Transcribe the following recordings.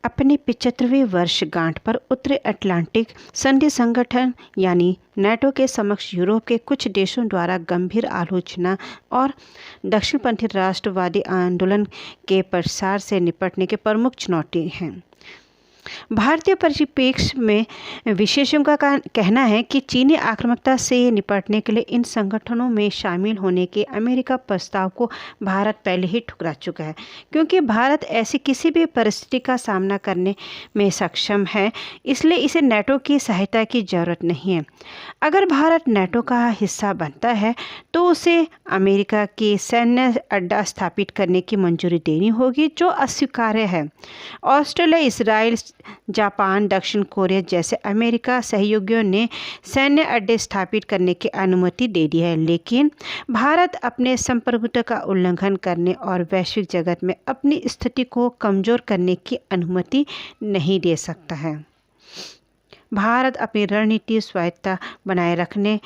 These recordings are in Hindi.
अपनी 75वीं वर्षगांठ पर उत्तरी अटलांटिक संधि संगठन यानी नेटो के समक्ष यूरोप के कुछ देशों द्वारा गंभीर आलोचना और दक्षिणपंथी राष्ट्रवादी आंदोलन के प्रसार से निपटने की प्रमुख चुनौती हैं। भारतीय परिप्रेक्ष्य में विशेषज्ञों का कहना है कि चीनी आक्रामकता से निपटने के लिए इन संगठनों में शामिल होने के अमेरिका प्रस्ताव को भारत पहले ही ठुकरा चुका है, क्योंकि भारत ऐसी किसी भी परिस्थिति का सामना करने में सक्षम है, इसलिए इसे नेटो की सहायता की जरूरत नहीं है। अगर भारत नेटो का हिस्सा बनता है तो उसे अमेरिका की सैन्य अड्डा स्थापित करने की मंजूरी देनी होगी, जो अस्वीकार्य है। ऑस्ट्रेलिया, इसराइल, जापान, दक्षिण कोरिया जैसे अमेरिका सहयोगियों ने सैन्य अड्डे स्थापित करने की अनुमति दे दी है, लेकिन भारत अपने संप्रभुत्व का उल्लंघन करने और वैश्विक जगत में अपनी स्थिति को कमजोर करने की अनुमति नहीं दे सकता है। भारत अपनी रणनीतिक स्वायत्तता बनाए रखने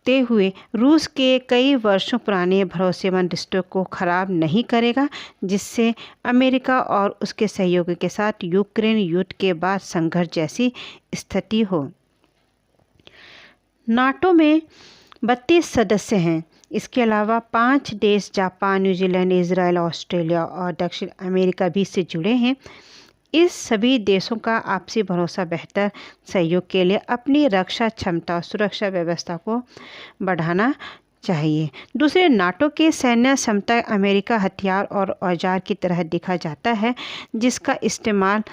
ते हुए रूस के कई वर्षों पुराने भरोसेमंद रिश्तों को खराब नहीं करेगा, जिससे अमेरिका और उसके सहयोगी के साथ यूक्रेन युद्ध के बाद संघर्ष जैसी स्थिति हो। नाटो में 32 सदस्य हैं। इसके अलावा 5 देश जापान, न्यूजीलैंड, इजराइल, ऑस्ट्रेलिया और दक्षिण अमेरिका भी इससे जुड़े हैं। इस सभी देशों का आपसी भरोसा बेहतर सहयोग के लिए अपनी रक्षा क्षमता और सुरक्षा व्यवस्था को बढ़ाना चाहिए। दूसरे, नाटो के सैन्य क्षमता अमेरिका हथियार और औजार की तरह देखा जाता है, जिसका इस्तेमाल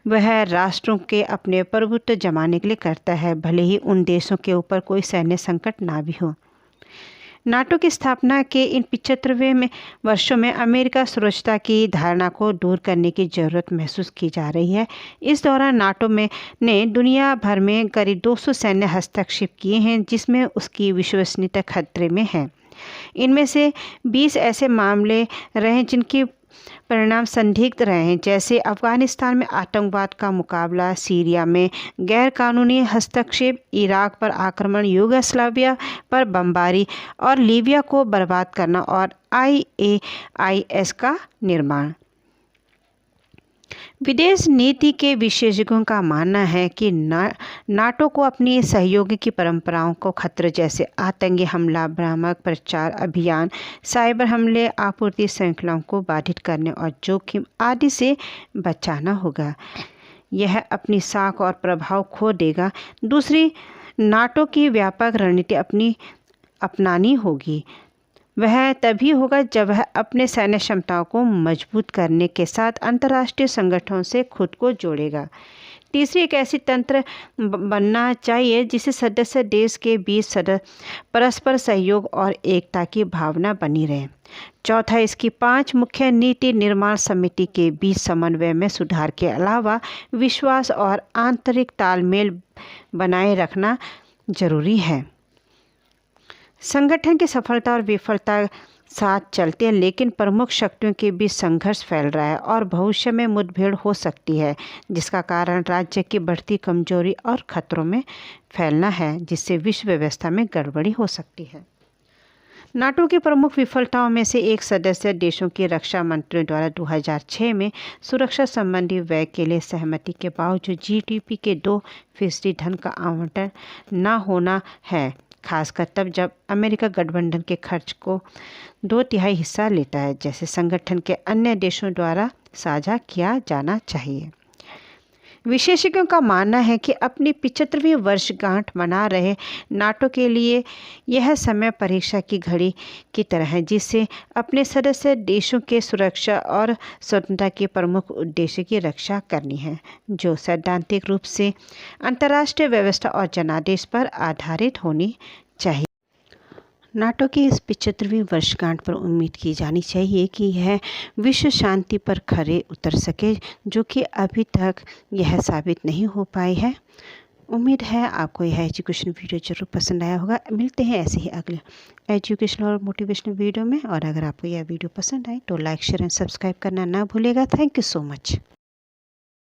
वह राष्ट्रों के अपने प्रभुत्व जमाने के लिए करता है, भले ही उन देशों के ऊपर कोई सैन्य संकट ना भी हो। नाटो की स्थापना के इन 75वें वर्षों में अमेरिका सुरक्षा की धारणा को दूर करने की ज़रूरत महसूस की जा रही है। इस दौरान नाटो ने दुनिया भर में करीब 200 सैन्य हस्तक्षेप किए हैं, जिसमें उसकी विश्वसनीयता खतरे में है। इनमें से 20 ऐसे मामले रहे जिनकी परिणाम संदिग्ध रहे हैं, जैसे अफगानिस्तान में आतंकवाद का मुकाबला, सीरिया में गैरकानूनी हस्तक्षेप, इराक पर आक्रमण, यूगोस्लाविया पर बमबारी और लीबिया को बर्बाद करना और IAIS का निर्माण। विदेश नीति के विशेषज्ञों का मानना है कि नाटो को अपनी सहयोगी की परंपराओं को खतरे जैसे आतंकी हमला, भ्रामक प्रचार अभियान, साइबर हमले, आपूर्ति श्रृंखलाओं को बाधित करने और जोखिम आदि से बचाना होगा। यह अपनी साख और प्रभाव खो देगा। दूसरी, नाटो की व्यापक रणनीति अपनानी होगी। वह तभी होगा जब वह अपने सैन्य क्षमताओं को मजबूत करने के साथ अंतर्राष्ट्रीय संगठनों से खुद को जोड़ेगा। तीसरी, एक ऐसी तंत्र बनना चाहिए जिसे सदस्य देश के बीच परस्पर सहयोग और एकता की भावना बनी रहे। चौथा, इसकी 5 मुख्य नीति निर्माण समिति के बीच समन्वय में सुधार के अलावा विश्वास और आंतरिक तालमेल बनाए रखना जरूरी है। संगठन की सफलता और विफलता साथ चलते हैं, लेकिन प्रमुख शक्तियों के बीच संघर्ष फैल रहा है और भविष्य में मुठभेड़ हो सकती है, जिसका कारण राज्य की बढ़ती कमजोरी और खतरों में फैलना है, जिससे विश्व व्यवस्था में गड़बड़ी हो सकती है। नाटो की प्रमुख विफलताओं में से एक सदस्य देशों के रक्षा मंत्रियों द्वारा 2006 में सुरक्षा संबंधी व्यय के लिए सहमति के बावजूद GDP के 2% धन का आवंटन न होना है, खासकर तब जब अमेरिका गठबंधन के खर्च को 2/3 हिस्सा लेता है, जैसे संगठन के अन्य देशों द्वारा साझा किया जाना चाहिए। विशेषज्ञों का मानना है कि अपनी 75वीं वर्षगांठ मना रहे नाटो के लिए यह समय परीक्षा की घड़ी की तरह है, जिससे अपने सदस्य देशों के सुरक्षा और स्वतंत्रता के प्रमुख उद्देश्य की रक्षा करनी है, जो सैद्धांतिक रूप से अंतर्राष्ट्रीय व्यवस्था और जनादेश पर आधारित होनी चाहिए। नाटो की इस 75वीं वर्षगांठ पर उम्मीद की जानी चाहिए कि यह विश्व शांति पर खरे उतर सके, जो कि अभी तक यह साबित नहीं हो पाई है। उम्मीद है आपको यह एजुकेशन वीडियो जरूर पसंद आया होगा। मिलते हैं ऐसे ही अगले एजुकेशनल और मोटिवेशनल वीडियो में, और अगर आपको यह वीडियो पसंद आए तो लाइक, शेयर एंड सब्सक्राइब करना ना भूलेगा। Thank you so much.